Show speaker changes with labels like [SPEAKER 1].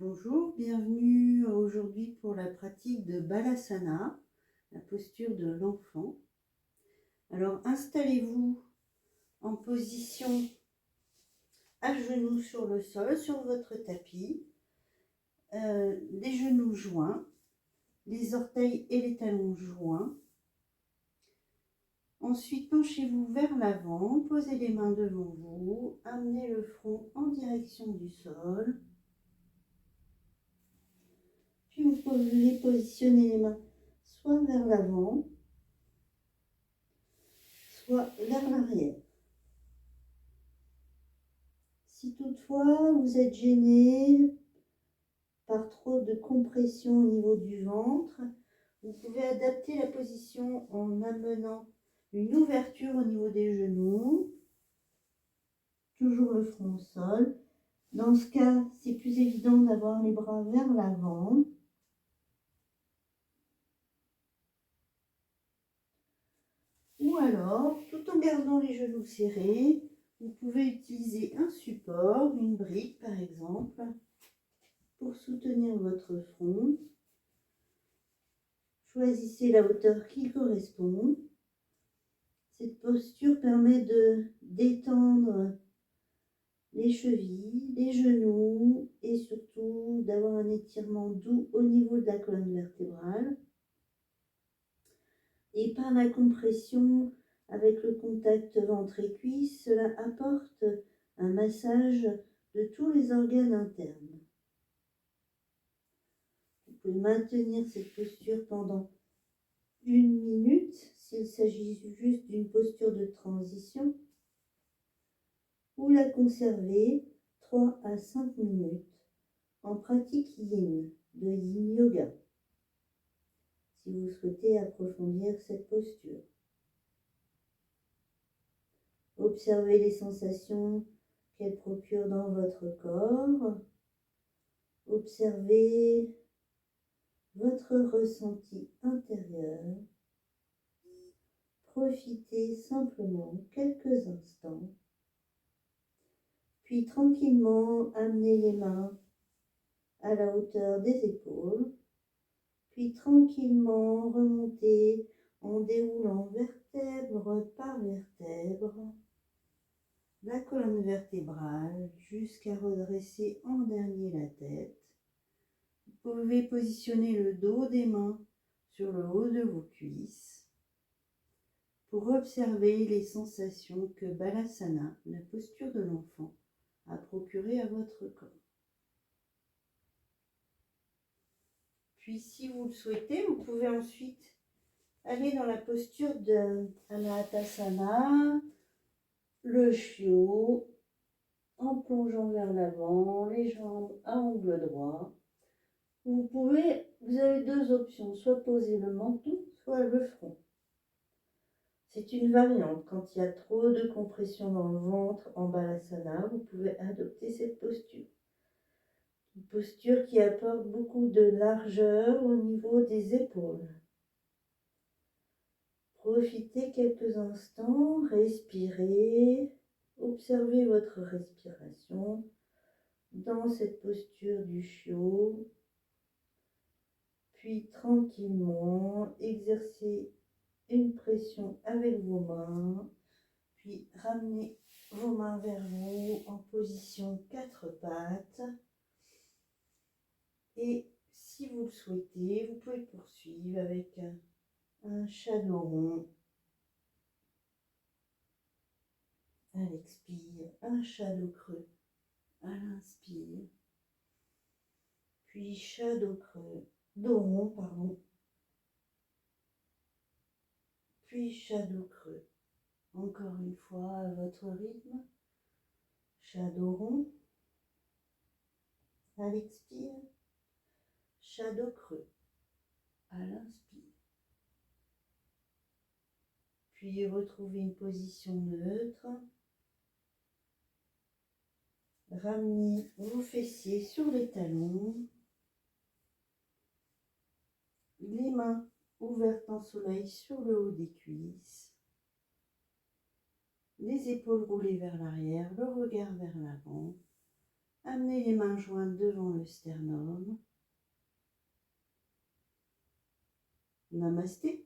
[SPEAKER 1] Bonjour, bienvenue aujourd'hui pour la pratique de Balasana, la posture de l'enfant. Alors installez-vous en position à genoux sur le sol, sur votre tapis, les genoux joints, les orteils et les talons joints. Ensuite, penchez-vous vers l'avant, posez les mains devant vous, amenez le front en direction du sol. Puis vous pouvez positionner les mains soit vers l'avant, soit vers l'arrière. Si toutefois vous êtes gêné par trop de compression au niveau du ventre, vous pouvez adapter la position en amenant une ouverture au niveau des genoux, toujours le front au sol. Dans ce cas, c'est plus évident d'avoir les bras vers l'avant. Ou alors, tout en gardant les genoux serrés, vous pouvez utiliser un support, une brique par exemple, pour soutenir votre front. Choisissez la hauteur qui correspond. Cette posture permet de détendre les chevilles, les genoux et surtout d'avoir un étirement doux au niveau de la colonne vertébrale. Et par la compression avec le contact ventre et cuisse, cela apporte un massage de tous les organes internes. Vous pouvez maintenir cette posture pendant 1 minute s'il s'agit juste d'une posture de transition, ou la conserver 3 à 5 minutes en pratique yin, de yin yoga, si vous souhaitez approfondir cette posture. Observez les sensations qu'elle procure dans votre corps. Observez votre ressenti intérieur. Profitez simplement quelques instants. Puis tranquillement, amenez les mains à la hauteur des épaules. Puis tranquillement, remontez en déroulant vertèbre par vertèbre la colonne vertébrale jusqu'à redresser en dernier la tête. Vous pouvez positionner le dos des mains sur le haut de vos cuisses pour observer les sensations que Balasana, la posture de l'enfant, a procuré à votre corps. Puis si vous le souhaitez, vous pouvez ensuite aller dans la posture de Anatasana, le chiot, en plongeant vers l'avant, les jambes à angle droit. Vous avez 2 options, soit poser le menton, soit le front. C'est une variante. Quand il y a trop de compression dans le ventre en Balasana, vous pouvez adopter cette posture. Une posture qui apporte beaucoup de largeur au niveau des épaules. Profitez quelques instants, respirez, observez votre respiration dans cette posture du chiot. Puis tranquillement, exercez une pression avec vos mains, puis ramenez vos mains vers vous en position 4 pattes. Et si vous le souhaitez, vous pouvez poursuivre avec un shadow rond. À l'expire, un shadow creux à l'inspire, puis shadow creux, dos rond, pardon, puis shadow creux. Encore une fois à votre rythme, shadow rond, à l'expire, shadow creux, à l'inspire. Puis retrouvez une position neutre. Ramenez vos fessiers sur les talons. Les mains ouvertes en soleil sur le haut des cuisses. Les épaules roulées vers l'arrière, le regard vers l'avant. Amenez les mains jointes devant le sternum. Namasté.